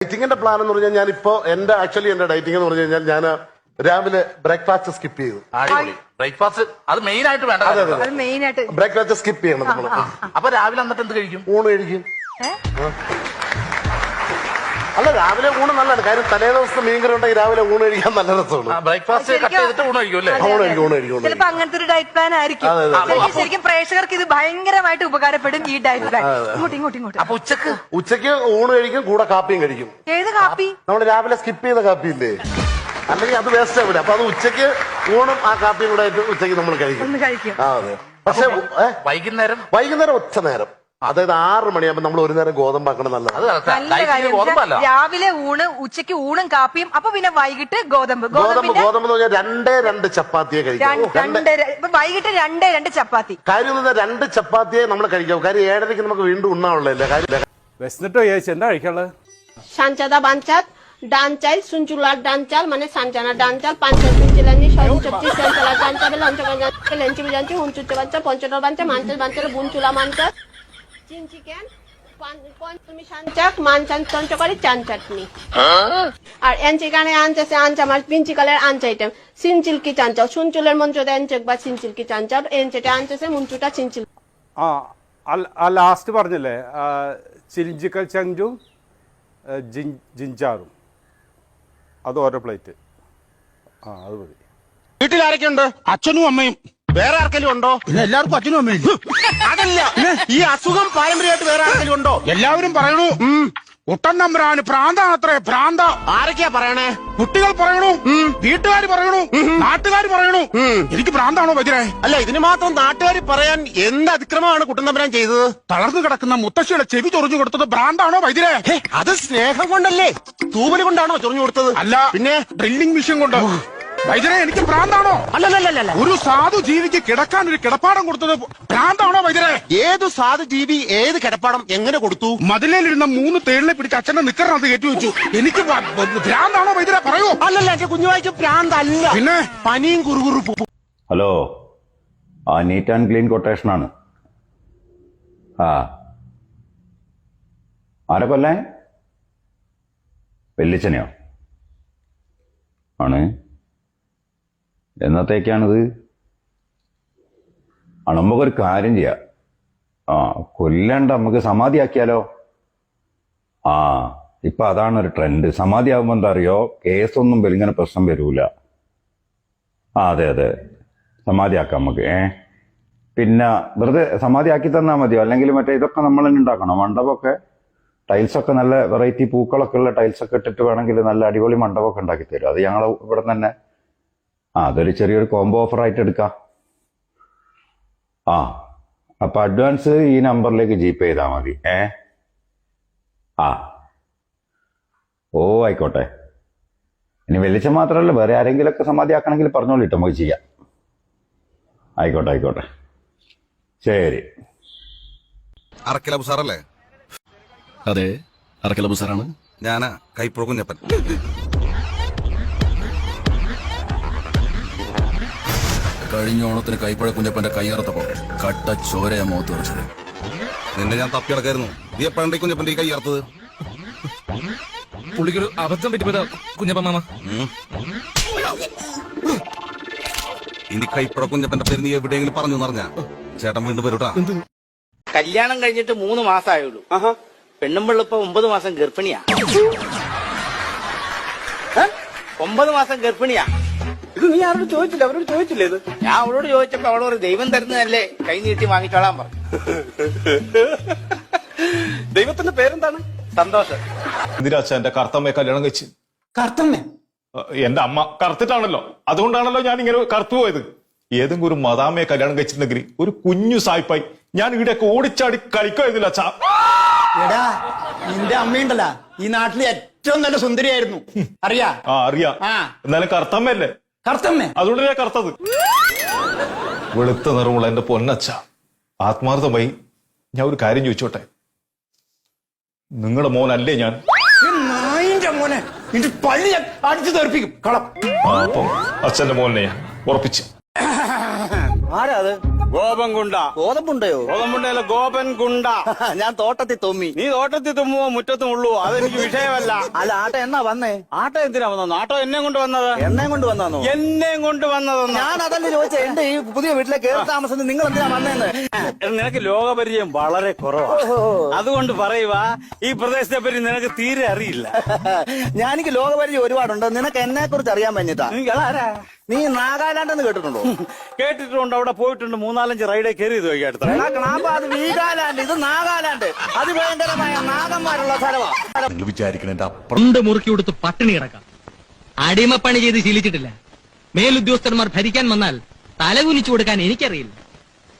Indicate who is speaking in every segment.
Speaker 1: ഡയറ്റിങ്ങിന്റെ plan എന്ന് പറഞ്ഞാൽ ഞാനിപ്പോ എന്റെ ഡയറ്റിംഗ് എന്ന് പറഞ്ഞു കഴിഞ്ഞാൽ ഞാൻ രാവിലെ ബ്രേക്ക്ഫാസ്റ്റ് സ്കിപ്പ് ചെയ്തു.
Speaker 2: ബ്രേക്ക്ഫാസ്റ്റ് അത് മെയിൻ ആയിട്ട് വേണ്ട.
Speaker 1: ബ്രേക്ക്ഫാസ്റ്റ് സ്കിപ്പ് ചെയ്യണം നമ്മൾ.
Speaker 2: അപ്പൊ രാവിലെ എന്നിട്ട് എന്ത് കഴിക്കും?
Speaker 1: ഊണ് കഴിക്കും. അല്ല, രാവിലെ ഊണ് നല്ലതാണ്. കാര്യം തലേ ദിവസത്തെ മീൻകറി ഉണ്ടെങ്കിൽ രാവിലെ ഊണ് കഴിക്കാൻ നല്ല രസമാണ്.
Speaker 2: ബ്രേക്ക്ഫാസ്റ്റ് കട്ട് ചെയ്തിട്ട് ഊണ് കഴിക്കും അല്ലേ?
Speaker 1: ഊണ് കഴിക്കും.
Speaker 3: ചിലപ്പോ അങ്ങനത്തെ ഒരു ഡയറ്റ് പ്ലാൻ ആയിരിക്കും. ശരിക്കും പ്രേക്ഷകർക്ക് ഇത് ഭയങ്കരമായിട്ട് ഉപകാരപ്പെടും ഈ ഡയറ്റ് പ്ലാൻ. ഇങ്ങോട്ട്.
Speaker 2: അപ്പൊ
Speaker 1: ഉച്ചക്ക് ഊണ് കഴിക്കും, കൂടെ കാപ്പിയും കഴിക്കും.
Speaker 3: ഏത് കാപ്പി?
Speaker 1: നമ്മൾ രാവിലെ സ്കിപ്പ് ചെയ്ത കാപ്പി ഇല്ലേ, അല്ലെങ്കിൽ അത് വേസ്റ്റ് ആവില്ല. അപ്പൊ അത് ഉച്ചക്ക് ഊണും ആ കാപ്പിയും കൂടെ ആയിട്ട് ഉച്ചക്ക് നമ്മൾ കഴിക്കും. അതെ. പക്ഷെ വൈകുന്നേരം ഒറ്റ നേരം, അതായത് 6 മണിയാകുമ്പോ നമ്മൾ ഒരു നേരം ഗോതമ്പാക്കണം. നല്ലത്.
Speaker 3: രാവിലെ ഊണ്, ഉച്ചക്ക് ഊണും കാപ്പിയും, അപ്പൊ പിന്നെ വൈകിട്ട് ഗോതമ്പ്
Speaker 1: എന്ന് പറഞ്ഞാൽ 2 ചപ്പാത്തിയെ കഴിക്കാം.
Speaker 3: വൈകിട്ട് 2 ചപ്പാത്തി.
Speaker 1: കാര്യം 2 ചപ്പാത്തിയെ നമ്മൾ കഴിക്കാം. കാര്യം 7:30 നമുക്ക് വീണ്ടും ഉണ്ണാനുള്ളതല്ലേ. കാര്യം
Speaker 4: വിശന്നിട്ടോ ചേച്ചി, എന്താ കഴിക്കാനുള്ളത്?
Speaker 5: সাঞ্চাদা বাঞ্চাত ডান চাইল সুনচুলার ডান চাল মানে সাঞ্চানা ডান চাল পাঁচচাল সুনচিলানি সঞ্চপ্তি সঞ্চালা চাঞ্চাবে লঞ্চবাঞ্চা লেঞ্চি বিজাঞ্চি হুঞ্চুচ্চে বাঞ্চা পঞ্চটর বাঞ্চা মাঞ্চাল বাঞ্চাল বুনচুলা মাঞ্চা চিন চিকেন পঞ্চমি সাঞ্চাক মানচান চঞ্চকরি চান চাটনি আর এনচিকানে আনচাসে আনচা মাছ পিঞ্চিকালের আনচা আইটেম সিনচিলকি চাঞ্চাও সুনচুলের মঞ্চতে এনচেক বা সিনচিলকি চাঞ্চাও এনচেটে আনচাসে মুঞ্চুটা চিনচিল.
Speaker 4: ആ ലാസ്റ്റ് പറഞ്ഞല്ലേ, ചിരിഞ്ചിക്കൽ ചങ്കും ജിഞ്ചാറും, അത് ഓരോ പ്ലേറ്റ്. അത് മതി.
Speaker 6: വീട്ടിൽ ആരൊക്കെയുണ്ട്? അച്ഛനും അമ്മയും. വേറെ ആർക്കെങ്കിലും ഉണ്ടോ? എല്ലാവർക്കും അച്ഛനും അമ്മയും. അതല്ല, ഈ അസുഖം പാരമ്പര്യമായിട്ട് വേറെ ആർക്കെങ്കിലും ഉണ്ടോ? എല്ലാവരും പറയണു ഒട്ടൻ നമ്പരാന് ഭ്രാന്താണത്രേ. ഭ്രാന്ത. ആരൊക്കെയാ പറയണേ? കുട്ടികൾ പറയണു, വീട്ടുകാർ പറയണു, നാട്ടുകാർ പറയണു. എനിക്ക് ഭ്രാന്താണോ വൈദ്യരെ? അല്ല, ഇതിന് മാത്രം നാട്ടുകാർ പറയാൻ എന്ത് അതിക്രമമാണ് കുട്ടൻ നമ്പരാൻ ചെയ്തത്? തളർന്നു കിടക്കുന്ന മുത്തശ്ശിയുടെ ചെവി ചൊറിഞ്ഞു കൊടുത്തത് ഭ്രാന്താണോ വൈദ്യരെ? അത് സ്നേഹം കൊണ്ടല്ലേ? തൂവല് കൊണ്ടാണോ ചൊറിഞ്ഞു കൊടുത്തത്? അല്ല, പിന്നെ ഡ്രില്ലിംഗ് മെഷീൻ കൊണ്ട്. വൈദ്യരെ, എനിക്ക് ഭ്രാന്താണോ? അല്ലല്ല, ഒരു സാധു ജീവിക്ക് കിടക്കാൻ ഒരു കിടപ്പാടം കൊടുത്തത് ഭ്രാന്താണോ വൈദ്യരെ? ഏതു സാധു ജീവി ഏത് കിടപ്പാടം എങ്ങനെ കൊടുത്തു? മതിലിരുന്ന 3 തേളിനെ പിടിച്ച് അച്ഛന്റെ നിക്കറിനകത്ത് കയറ്റി വെച്ചു. എനിക്ക് ഭ്രാന്താണോ വൈദ്യരെ? പറയൂ. അല്ലല്ല, എന്റെ കുഞ്ഞുവായിക്ക് ഭ്രാന്തല്ല, പിന്നെ പനിയും കുറുകുറുപ്പും.
Speaker 7: Hello, neat and clean quotation ആണ്. ആരെ കൊല്ലേ? വെല്ലിച്ചനെയോ ആണ്? എന്നത്തേക്കാണിത്? നമുക്കൊരു കാര്യം ചെയ്യാം. കൊല്ലാണ്ട് നമുക്ക് സമാധിയാക്കിയാലോ? ഇപ്പൊ അതാണ് ഒരു ട്രെൻഡ്. സമാധി ആകുമ്പോ എന്താ അറിയോ, കേസൊന്നും ഇങ്ങനെ പ്രശ്നം വരൂല. അതെ, സമാധിയാക്കാം നമുക്ക്. പിന്നെ വെറുതെ സമാധിയാക്കി തന്നാൽ മതിയോ? അല്ലെങ്കിൽ മറ്റേ ഇതൊക്കെ നമ്മൾ തന്നെ ഉണ്ടാക്കണം. മണ്ഡപമൊക്കെ ടൈൽസൊക്കെ നല്ല വെറൈറ്റി പൂക്കളൊക്കെ ഉള്ള ടൈൽസൊക്കെ ഇട്ടിട്ട് വേണമെങ്കിൽ നല്ല അടിപൊളി മണ്ഡപമൊക്കെ ഉണ്ടാക്കി തരും. അത് ഞങ്ങൾ ഇവിടെ തന്നെ അതൊരു ചെറിയൊരു കോംബോ ഓഫർ ആയിട്ട് എടുക്കാം. അപ്പൊ അഡ്വാൻസ് ഈ നമ്പറിലേക്ക് ജിപേ ചെയ്താൽ മതി. ആയിക്കോട്ടെ. ഇനി വെളിച്ചം മാത്രമല്ല, വേറെ ആരെങ്കിലുമൊക്കെ സമാധിയാക്കണമെങ്കിൽ പറഞ്ഞോളിട്ടോ, നമുക്ക് ചെയ്യാം. ആയിക്കോട്ടെ. ശരി.
Speaker 8: അറക്കല ബുസാറല്ലേ?
Speaker 9: അതെ, അറക്കല ബുസാറാണ്.
Speaker 8: ഞാനാ കൈപ്പുഴ കുഞ്ഞപ്പൻ.
Speaker 9: കഴിഞ്ഞ ഓണത്തിന് കൈപ്പുഴ കുഞ്ഞപ്പന്റെ കൈയറുത്തപ്പോ കട്ട ചോരയാ മുഖത്ത് വെച്ചത്.
Speaker 8: നിന്നെ ഞാൻ തപ്പി കിടക്കായിരുന്നു. നീ എപ്പോഴാണ് കുഞ്ഞപ്പന്റെ കൈയറുത്തത്?
Speaker 9: പുള്ളിക്കൊരു അബദ്ധം പറ്റിപ്പോയതാ കുഞ്ഞപ്പൻ മാമ.
Speaker 8: ഇനി കൈപ്പുഴ കുഞ്ഞപ്പന്റെ പേര് നീ എവിടെയെങ്കിലും പറഞ്ഞു പറഞ്ഞ ചേട്ടൻ വീണ്ടും വരൂട്ടാ.
Speaker 10: കല്യാണം കഴിഞ്ഞിട്ട് 3 മാസമായുള്ളൂ. പെണ്ണുമ്പിള്ളിപ്പോ 9 മാസം ഗർഭിണിയാ. 9 മാസം ഗർഭിണിയാ.
Speaker 6: ഇത് നീ ആരോട് ചോദിച്ചില്ല? അവരോട് ചോദിച്ചില്ലേ? ഇത്
Speaker 10: ഞാൻ അവളോട് ചോദിച്ചപ്പോ അവളോട് ദൈവം തരുന്നതല്ലേ, കൈ നീട്ടി വാങ്ങിച്ചോളാൻ പറഞ്ഞു.
Speaker 6: ദൈവത്തിന്റെ പേരെന്താണ്?
Speaker 10: സന്തോഷം.
Speaker 11: എന്തിനാച്ചാ എന്റെ കറുത്തമ്മയെ കല്യാണം കഴിച്ച്?
Speaker 6: കറുത്തമ്മ?
Speaker 11: എന്റെ അമ്മ കറുത്തിട്ടാണല്ലോ, അതുകൊണ്ടാണല്ലോ ഞാൻ ഇങ്ങനെ കറുത്തു പോയത്. ഏതെങ്കിലും ഒരു മദാമ്മയെ കല്യാണം കഴിച്ചിട്ടുണ്ടെങ്കിൽ ഒരു കുഞ്ഞു സായിപ്പായി ഞാൻ ഇവിടെയൊക്കെ ഓടിച്ചാടി കളിക്കുമായിരുന്നില്ല അച്ഛാ.
Speaker 6: എടാ, നിന്റെ അമ്മയുണ്ടല്ലോ ഈ നാട്ടിലെ ഏറ്റവും നല്ല സുന്ദരിയായിരുന്നു. അറിയാ?
Speaker 11: അറിയാം. എന്നാലും കറുത്തമ്മയല്ലേ?
Speaker 6: കറുത്തമ്മ?
Speaker 11: അതുകൊണ്ട് ഞാൻ കറുത്തത്. വെളുത്ത നിറമുള്ള എന്റെ പൊന്നച്ഛ, ആത്മാർത്ഥമായി ഞാൻ ഒരു കാര്യം ചോദിച്ചോട്ടെ? നിങ്ങളുടെ മോനല്ലേ ഞാൻ?
Speaker 6: നായിന്റെ മോനെ, നിന്റെ പള്ളി അടിച്ചു തെറിപ്പിക്കും. കളം.
Speaker 11: അപ്പം അച്ഛന്റെ മോനെ ഞാൻ ഉറപ്പിച്ചു.
Speaker 6: ആരാ അത്? ഗോപൻകുണ്ട.
Speaker 10: ഗോതമ്പുണ്ടയോ?
Speaker 6: ഗോതമ്പുണ്ടല്ല, ഗോപൻകുണ്ട.
Speaker 10: ഞാൻ തോട്ടത്തിൽ തുമ്മി.
Speaker 6: നീ തോട്ടത്തിൽ തുമ്മുവോ മുറ്റത്തും ഉള്ളൂ, അതെനിക്ക് വിഷയമല്ല.
Speaker 10: അല്ല, ആട്ട എന്നാ വന്നേ?
Speaker 6: ആട്ടോ എന്തിനാ വന്നത്? ആട്ടോ എന്നെ കൊണ്ട് വന്നത്.
Speaker 10: എണ്ണയും കൊണ്ട് വന്നോ?
Speaker 6: എന്നെയും കൊണ്ട് വന്നതെന്ന്.
Speaker 10: ഞാൻ അതല്ലേ ചോദിച്ചേ, എന്റെ ഈ പുതിയ വീട്ടിലെ കയറി താമസം നിങ്ങൾ എന്തിനാ വന്നേന്ന്?
Speaker 6: നിനക്ക് ലോകപരിചയം വളരെ കുറവാണ്, അതുകൊണ്ട് പറയുക ഈ പ്രദേശത്തെ പറ്റി നിനക്ക് തീരെ അറിയില്ല.
Speaker 10: ഞാനെനിക്ക് ലോകപരിചയം ഒരുപാടുണ്ട്, നിനക്ക് എന്നെ കുറിച്ച് അറിയാൻ പറ്റിട്ടാ. നീ നാഗാലാൻഡ് എന്ന് കേട്ടിട്ടുണ്ടോ?
Speaker 6: കേട്ടിട്ടുണ്ട്, അവിടെ പോയിട്ടുണ്ട്, 3-4 റൈഡേ കയറിയത് വൈകിട്ട്.
Speaker 10: അത് വീഗാലാൻഡ്, ഇത് നാഗാലാൻഡ്. അതിഭയങ്കരമായ നാഗന്മാരുള്ള സ്ഥലമാണ്.
Speaker 8: നിങ്ങൾ വിചാരിക്കണ
Speaker 12: പണ്ട് മുറുക്കി കൊടുത്ത് പട്ടിണി കിടക്കാം. അടിമപ്പണി ചെയ്ത് ശീലിച്ചിട്ടില്ല. മേലുദ്യോഗസ്ഥന്മാർ ഭരിക്കാൻ വന്നാൽ തലകുനിച്ചു കൊടുക്കാൻ എനിക്കറിയില്ല.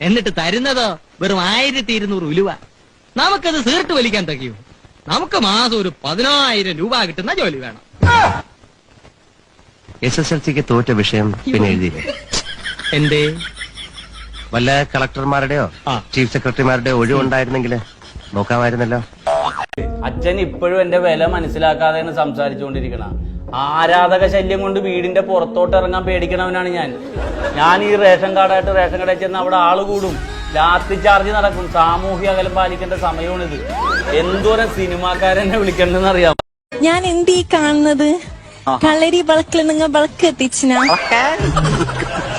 Speaker 12: എന്നിട്ട് തരുന്നതോ വെറും 1200 ഉലുവ. നമുക്കത് സീർട്ട് വലിക്കാൻ തകയോ? നമുക്ക് മാസം ഒരു 10000 രൂപ കിട്ടുന്ന ജോലി വേണം.
Speaker 13: SSLCക്ക് തോറ്റ വിഷയം പിന്നെ എഴുതിയില്ലേ?
Speaker 12: എന്തേ?
Speaker 13: വല്ല കളക്ടർമാരുടെയോ ചീഫ് സെക്രട്ടറിമാരുടെയോ ഒഴിവുണ്ടായിരുന്നെങ്കിൽ നോക്കാമായിരുന്നല്ലോ.
Speaker 10: അച്ഛൻ ഇപ്പോഴും എന്റെ വില മനസ്സിലാക്കാതെയാണ് സംസാരിച്ചുകൊണ്ടിരിക്കണ. ആരാധക ശല്യം കൊണ്ട് വീടിന്റെ പുറത്തോട്ട് ഇറങ്ങാൻ പേടിക്കണവനാണ് ഞാൻ ഈ റേഷൻ കാർഡായിട്ട് റേഷൻ കടയിൽ ചെന്ന് അവിടെ ആള് കൂടും, ലാത്തി ചാർജ് നടക്കും. സാമൂഹ്യ അകലം പാലിക്കേണ്ട സമയമാണിത്. എന്തോരം സിനിമാക്കാരെന്നെ വിളിക്കണ്ടെന്ന് അറിയാം.
Speaker 5: ഞാൻ എന്ത് ഈ കാണുന്നത്? കളരി വിളക്കിൽ നിങ്ങ വിളക്ക് എത്തിച്ചിന?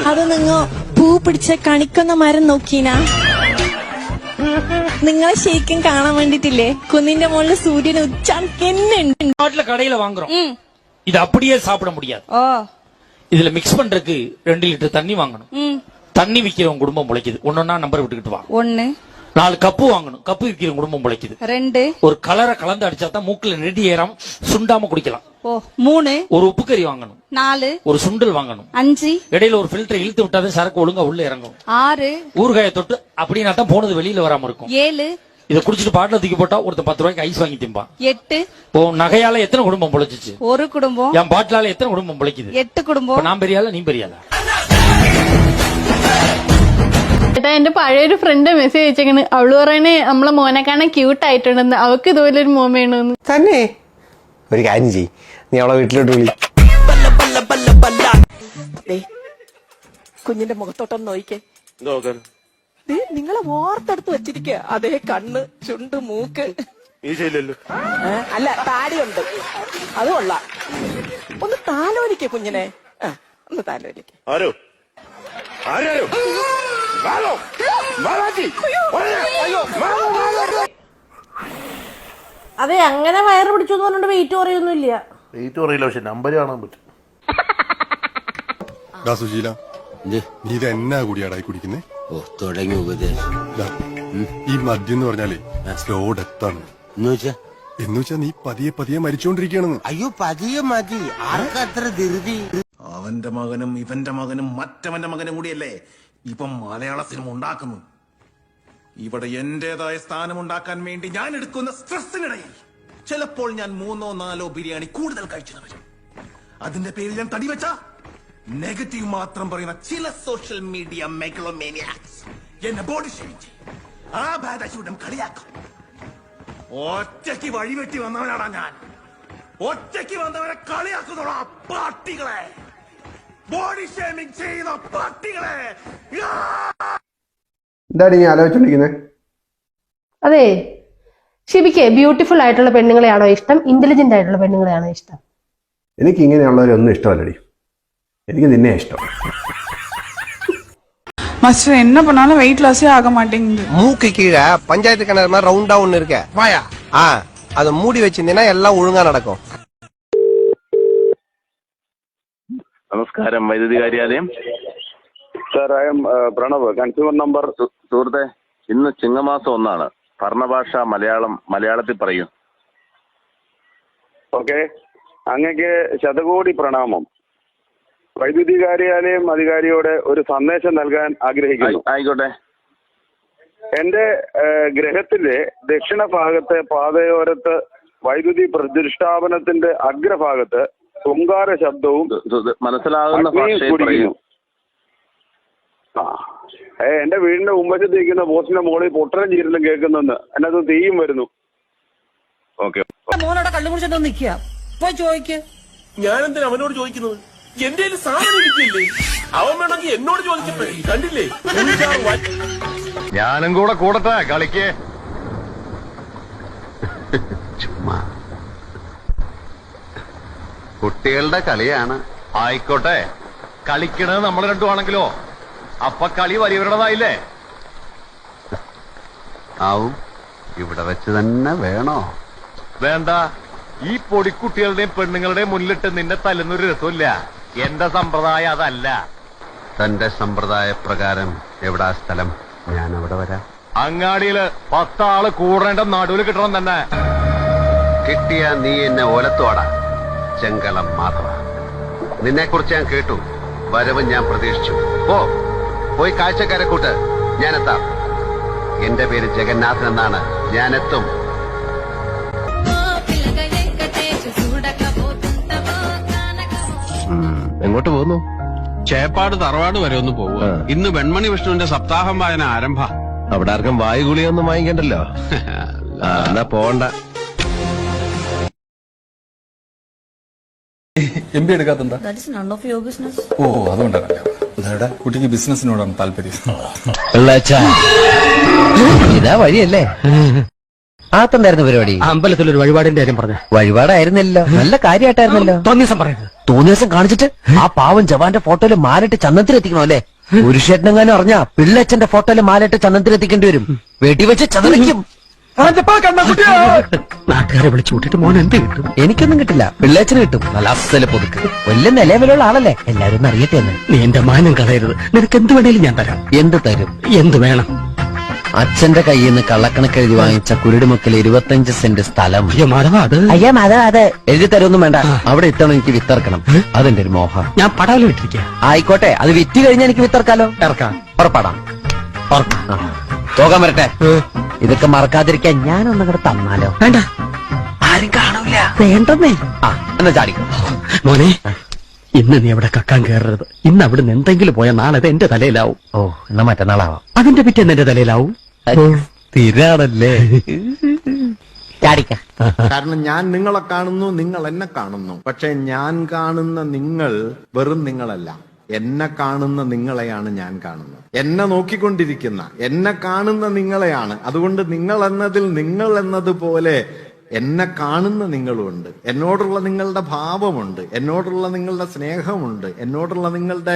Speaker 5: അത് നിങ്ങ പൂ പിടിച്ച കണിക്കുന്ന മരം നോക്കീനാ? നിങ്ങളെ ശരിക്കും കാണാൻ വേണ്ടിട്ടില്ലേ കുന്നിന്റെ മുകളിൽ സൂര്യൻ ഉച്ചാണ്
Speaker 12: കടയിல வாங்குறோம். இது அப்படியே சாப்பிட முடியாது. இதுல மிக்ஸ் பண்றதுக்கு 2 லிட்டர் தண்ணி வாங்கணும். தண்ணி விக்கிறவங்க குடும்பம் பிழைக்குது. ஒன்னொன்னா நம்பர் விட்டுக்கிட்டு வா. 1 4 கப்பு வாங்கணும். கப்பு விக்கிறவங்க குடும்பம் பிழைக்குது. 2 ஒரு கலரை கலந்து அடிச்சா தான் மூக்குல நெடி ஏறாம சுண்டாம குடிக்கலாம். 3 ஒரு உப்பு கறி வாங்கணும். 4 ஒரு சுண்டல் வாங்கணும். 5 இடையில ஒரு ஃபில்டர் இழுத்து விட்டாதான் சரக்கு ஒழுங்கா உள்ள இறங்கும். 6 ஊறுகாயை தொட்டு அப்படின்னா தான் போனது வெளியில வராம இருக்கும். 7 இத குடிச்சிட்டு பாட்டில தூக்கி போட்டா ஒருத்த 10 ரூபாய்க்கு ஐஸ் வாங்கி திம்பான். 8 இப்போ நகையால எத்தனை குடும்பம் பொழைச்சிச்சு? ஒரு குடும்பம். என் பாட்டிலால எத்தனை குடும்பம் பொழைக்குது? 8 കുടുംബം. நான் பெரியாள നീ பெரிയാള?
Speaker 5: ചേട്ടാ, എന്റെ പഴയൊരു ഫ്രണ്ട് മെസ്സേജ് അയച്ചേക്കണ്. അവള് പറയണേ നമ്മളെ മോനെ കാണാൻ ക്യൂട്ട് ആയിട്ടുണ്ടെന്ന്. അവക്ക് ഇതുപോലെ ഒരു മോൻ വേണമെന്ന്.
Speaker 13: തന്നെ ഒരു കാര്യം ചെയ്യ്, നീ അവളെ വീട്ടിലോട്ട് വിളി.
Speaker 3: കുഞ്ഞിന്റെ മുഖത്തോട്ടൊന്ന് നോക്കിക്കേ. നിങ്ങളെ ഓർത്തെടുത്ത് വെച്ചിരിക്കുക. അതേ കണ്ണ്, ചുണ്ട്, മൂക്ക്. അല്ല, താടിയുണ്ട്, അത് കൊള്ളാം. ഒന്ന് താലോലിക്കേ കുഞ്ഞിനെ, ഒന്ന് താലോലിക്കേ.
Speaker 5: അതെ, അങ്ങനെ വയറ് പിടിച്ചു എന്ന് പറഞ്ഞിട്ട് വെയിറ്റ് കുറയൊന്നുമില്ല.
Speaker 1: വെയിറ്റ് പറയില്ല, പക്ഷെ നമ്പർ കാണാൻ പറ്റും.
Speaker 9: സുശീല, നീ ഇത് എന്നാ കൂടിയാടായി കുടിക്കുന്നേ?
Speaker 10: തുടങ്ങി ഉപദേശം.
Speaker 9: ഈ മദ്യം എന്ന് പറഞ്ഞാലേ സ്ലോ ഡെത്താണ്. എന്ന് വെച്ചാ നീ പതിയെ പതിയെ മരിച്ചോണ്ടിരിക്കുകയാണെന്ന്.
Speaker 10: അയ്യോ, പതിയെ മതി, ആർക്കത്ര ധൃതി.
Speaker 6: അവന്റെ മകനും ഇവന്റെ മകനും മറ്റവന്റെ മകനും കൂടിയല്ലേ ഇപ്പം മലയാള സിനിമ ഉണ്ടാക്കുന്നു. ഇവിടെ എന്റേതായ സ്ഥാനം ഉണ്ടാക്കാൻ വേണ്ടി ഞാൻ എടുക്കുന്ന സ്ട്രെസ്സിനിടയിൽ ചിലപ്പോൾ ഞാൻ 3-4 ബിരിയാണി കൂടുതൽ കഴിച്ചു വരും. അതിന്റെ പേരിൽ ഞാൻ തടി വെച്ച നെഗറ്റീവ് മാത്രം പറയുന്ന ചില സോഷ്യൽ മീഡിയ മെഗലോമേനിയാക്സ് എന്നെ ബോഡി ഷേമിങ് ചെയ്യും. ആ ബാധൂടം കളിയാക്കും. ഒറ്റയ്ക്ക് വഴിവെട്ടി വന്നവനാടാ ഞാൻ. ഒറ്റയ്ക്ക് വന്നവരെ കളിയാക്കുന്നോടാ പാർട്ടികളെ, ബോഡി ഷേമിങ് ചെയ്യുന്ന പാർട്ടികളെ.
Speaker 13: എന്താണ് നീ ആലോചിച്ചോണ്ടിരിക്കുന്നത്?
Speaker 5: അതെ, ഷിബിക്ക് ബ്യൂട്ടിഫുൾ ആയിട്ടുള്ള പെണ്ണുങ്ങളെയാണോ ഇഷ്ടം, ഇന്റലിജന്റ് ആയിട്ടുള്ള പെണ്ണുങ്ങളെയാണോ ഇഷ്ടം?
Speaker 13: എനിക്ക് ഇങ്ങനെയുള്ളവരൊന്നും ഇഷ്ടമല്ലടി, എനിക്ക് നിന്നെ ഇഷ്ടം.
Speaker 3: மாஸ்டர் என்ன பண்ணாலும் வெயிட் லாஸே ஆக மாட்டேங்குது.
Speaker 13: மூக்கு கீழே பஞ்சாயத்து கிணறு மாதிரி ரவுண்டா ஒண்ணு இருக்க வாயா, அதை மூடி வச்சிருந்தீங்கன்னா எல்லாம் ஒழுங்கா நடக்கும்.
Speaker 1: നമസ്കാരം, വൈദ്യുതി കാര്യാലയം.
Speaker 11: Sir, I M Pranav, consumer number.
Speaker 1: സുഹൃത്തെ, ഇന്ന് ചിങ്ങമാസം 1 ഭരണഭാഷ മലയാളത്തിൽ പറയൂ.
Speaker 11: ഓക്കെ, അങ്ങക്ക് ശതകോടി പ്രണാമം. വൈദ്യുതി കാര്യാലയം അധികാരിയോട് ഒരു സന്ദേശം നൽകാൻ ആഗ്രഹിക്കുന്നു.
Speaker 1: ആയിക്കോട്ടെ.
Speaker 11: എന്റെ ഗ്രഹത്തിന്റെ ദക്ഷിണ ഭാഗത്തെ പാതയോരത്ത് വൈദ്യുതി പ്രതിഷ്ഠാപനത്തിന്റെ അഗ്രഭാഗത്ത് ഓങ്കാര ശബ്ദവും
Speaker 1: മനസ്സിലാകുന്ന
Speaker 11: കുടിക്കുന്നു. എന്റെ വീടിന്റെ മുമ്പത്തേക്കുന്ന പോസ്റ്റിന്റെ മുകളിൽ പൊട്ടലും ചീരലും കേൾക്കുന്നെന്ന്, അതിനകത്ത് തീയും വരുന്നു.
Speaker 1: ഓക്കെ,
Speaker 3: മോനോടെ കള്ളു കുടിച്ചിട്ട് നിൽക്കുക. പോയി ചോദിക്ക്.
Speaker 6: ഞാനെന്തിനാ അവനോട് ചോദിക്കുന്നത്? എന്റെ സാധനം ഇരിക്കില്ലേ?
Speaker 9: അവൻ വേണമെങ്കിൽ എന്നോട് ചോദിച്ചപ്പോ കണ്ടില്ലേ
Speaker 13: ഞാനും കൂടെ കൂടട്ടെ കളിക്ക്. ചുമ്മാ കുട്ടികളുടെ കളിയാണ്. ആയിക്കോട്ടെ, കളിക്കണത് നമ്മൾ രണ്ടുമാണെങ്കിലോ അപ്പൊ കളി വലിയവരുടേതായില്ലേ? ആവും. ഇവിടെ വെച്ച് തന്നെ വേണോ? വേണ്ട. ഈ പൊടിക്കുട്ടികളുടെയും പെണ്ണുങ്ങളുടെയും മുന്നിലിട്ട് നിന്നെ തല്ലുന്നൊരു രസമില്ല. എന്റെ സമ്പ്രദായം അതല്ല. തന്റെ സമ്പ്രദായ പ്രകാരം എവിടാ സ്ഥലം? ഞാൻ അവിടെ വരാം. അങ്ങാടിയില് 10 ആള് കൂടേണ്ട നടുവിൽ കിട്ടണം തന്നെ. കിട്ടിയ നീ എന്നെ ഓലത്തോടാ. ചെങ്കലം മാത്രം. നിന്നെ കുറിച്ച് ഞാൻ കേട്ടു. വരവ് ഞാൻ പ്രതീക്ഷിച്ചു. പോയി കാഴ്ചക്കാരെ കൂട്ട്. ഞാനെത്താം. എന്റെ പേര് ജഗന്നാഥൻ എന്നാണ്. ഞാനെത്തും. എങ്ങോട്ട് പോകുന്നു?
Speaker 6: ചേപ്പാട് തറവാട് വരെ ഒന്ന് പോവുക. ഇന്ന് വെൺമണി വിഷ്ണുവിന്റെ സപ്താഹം വായന ആരംഭ.
Speaker 13: അവിടെ ആർക്കും വായു ഗുളിയൊന്നും വാങ്ങിക്കണ്ടല്ലോ. എന്നാ പോണ്ട.
Speaker 4: MBA എടുക്കാത്തെന്താ? ഓ അതുകൊണ്ടാണ് കുട്ടിക്ക് ബിസിനസിനോടാണ് താല്പര്യം.
Speaker 13: ഇതാ വഴിയല്ലേ? ആത്തെന്തായിരുന്നു പരിപാടി?
Speaker 10: അമ്പലത്തിൽ ഒരു വഴിപാടിന്റെ കാര്യം പറഞ്ഞു.
Speaker 13: വഴിപാടായിരുന്നല്ലോ, നല്ല കാര്യമായിട്ടായിരുന്നല്ലോ.
Speaker 10: തോന്നിയസം പറയുന്നത്.
Speaker 13: തോന്നിയ ദിവസം കാണിച്ചിട്ട് ആ പാവം ജവാന്റെ ഫോട്ടോയില് മാലിട്ട് ചന്ദനത്തിലെത്തിക്കണോ അല്ലേ? പുരുഷേട്ടനെങ്ങാനും അറിഞ്ഞാ പിള്ളച്ചന്റെ ഫോട്ടോയില് മാലിട്ട് ചന്ദനത്തിലെത്തിക്കേണ്ടി വരും. വെടിവെച്ച് ചതറിക്കും.
Speaker 10: നാട്ടുകാരെ വിളിച്ചു കൂട്ടിട്ട് മോൻ എന്ത് കിട്ടും?
Speaker 13: എനിക്കൊന്നും കിട്ടില്ല, പിള്ളേച്ചന് കിട്ടും. നല്ല അസല പൊതുക്ക്. വലിയ നിലവിലുള്ള ആളല്ലേ, എല്ലാരും ഒന്ന് അറിയട്ടെ എന്ന്.
Speaker 10: നീ എന്റെ മാനം കളയരുത്. നിനക്ക് എന്ത് വേണേലും ഞാൻ തരാം.
Speaker 13: എന്ത് തരും?
Speaker 10: എന്ത് വേണം?
Speaker 13: അച്ഛന്റെ കയ്യിൽ നിന്ന് കള്ളക്കണക്ക് എഴുതി വാങ്ങിച്ച കുരുടിമുക്കിൽ 25 സെന്റ് സ്ഥലം.
Speaker 10: അയ്യോ മാധവ
Speaker 13: അത് എഴുതി തരുമൊന്നും വേണ്ട. അവിടെ ഇത്തവണ എനിക്ക് വിത്തറക്കണം. അതെന്റെ ഒരു മോഹം.
Speaker 10: ഞാൻ പടാലും ഇട്ടിരിക്കാം.
Speaker 13: ആയിക്കോട്ടെ, അത് വിറ്റ് കഴിഞ്ഞാൽ എനിക്ക് വിത്തറക്കാലോ.
Speaker 10: ഇറക്കാം.
Speaker 13: പുറപ്പാടാം. പോകാൻ വരട്ടെ. ഇതൊക്കെ മറക്കാതിരിക്കാൻ ഞാനൊന്നും കൂടെ തന്നാലോ?
Speaker 10: വേണ്ട,
Speaker 13: ആരും കാണൂല.
Speaker 10: വേണ്ടെന്നേ.
Speaker 13: എന്നാ ചാടിക്കോ
Speaker 10: മോനെ. ഇന്ന് നീ അവിടെ കക്കാൻ കയറരുത്. ഇന്ന് അവിടുന്ന് എന്തെങ്കിലും പോയാൽ നാളെ അത് എന്റെ തലയിലാവും.
Speaker 13: ഓ, എന്നാ മറ്റന്നാളാവാം.
Speaker 10: അതിന്റെ പിറ്റേന്ന് എന്റെ തലയിലാവും.
Speaker 13: സ്ഥിരാണല്ലേ? ചാടിക്ക.
Speaker 6: കാരണം ഞാൻ നിങ്ങളെ കാണുന്നു, നിങ്ങൾ എന്നെ കാണുന്നു. പക്ഷെ ഞാൻ കാണുന്ന നിങ്ങൾ വെറും നിങ്ങളല്ല. എന്നെ കാണുന്ന നിങ്ങളെയാണ് ഞാൻ കാണുന്നത്. എന്നെ നോക്കിക്കൊണ്ടിരിക്കുന്ന, എന്നെ കാണുന്ന നിങ്ങളെയാണ്. അതുകൊണ്ട് നിങ്ങൾ എന്നതിൽ നിങ്ങൾ എന്നതുപോലെ എന്നെ കാണുന്ന നിങ്ങളുമുണ്ട്. എന്നോടുള്ള നിങ്ങളുടെ ഭാവമുണ്ട്, എന്നോടുള്ള നിങ്ങളുടെ സ്നേഹമുണ്ട്, എന്നോടുള്ള നിങ്ങളുടെ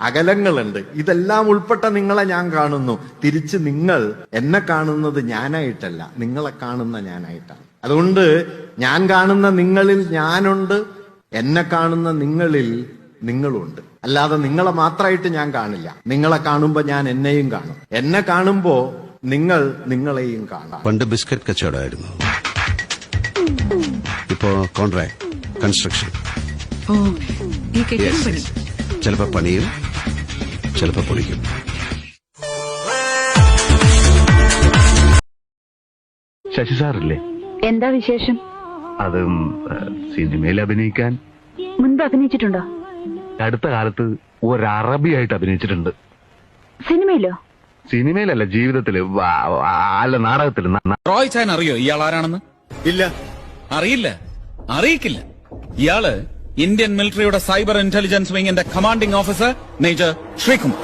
Speaker 6: അകലങ്ങളുണ്ട്. ഇതെല്ലാം ഉൾപ്പെട്ട നിങ്ങളെ ഞാൻ കാണുന്നു. തിരിച്ച് നിങ്ങൾ എന്നെ കാണുന്നത് ഞാനായിട്ടല്ല, നിങ്ങളെ കാണുന്ന ഞാനായിട്ടാണ്. അതുകൊണ്ട് ഞാൻ കാണുന്ന നിങ്ങളിൽ ഞാനുണ്ട്, എന്നെ കാണുന്ന നിങ്ങളിൽ നിങ്ങളുണ്ട്. അല്ലാതെ നിങ്ങളെ മാത്രമായിട്ട് ഞാൻ കാണില്ല. നിങ്ങളെ കാണുമ്പോ ഞാൻ എന്നെയും കാണും, എന്നെ കാണുമ്പോ നിങ്ങൾ നിങ്ങളെയും കാണാം.
Speaker 8: പണ്ട് ബിസ്ക്കറ്റ് കച്ചവടമായിരുന്നു. ഇപ്പോ കോൺട്രാക്ട് കൺസ്ട്രക്ഷൻ. ചിലപ്പോ പണിയും ചിലപ്പോ പൊളിക്കും.
Speaker 7: ശശി സാറില്ലേ?
Speaker 5: എന്താ വിശേഷം?
Speaker 7: അതും സിനിമയിൽ അഭിനയിക്കാൻ
Speaker 5: മുൻപ് അഭിനയിച്ചിട്ടുണ്ടോ?
Speaker 7: അടുത്ത കാലത്ത് ഒരു അറബിയായിട്ട് അഭിനയിച്ചിട്ടുണ്ട്.
Speaker 5: സിനിമയിലോ?
Speaker 7: സിനിമയിലല്ല, ജീവിതത്തില് അല്ല, നാടകത്തില്.
Speaker 11: റോയ് ചാൻ അറിയോ ഇയാൾ ആരാണെന്ന്?
Speaker 6: ഇല്ല.
Speaker 11: അറിയില്ല, അറിയിക്കില്ല. ഇയാള് ഇന്ത്യൻ മിലിറ്ററിയുടെ സൈബർ ഇന്റലിജൻസ് വിങ്ങിന്റെ കമാൻഡിംഗ് ഓഫീസർ മേജർ ശ്രീകുമാർ.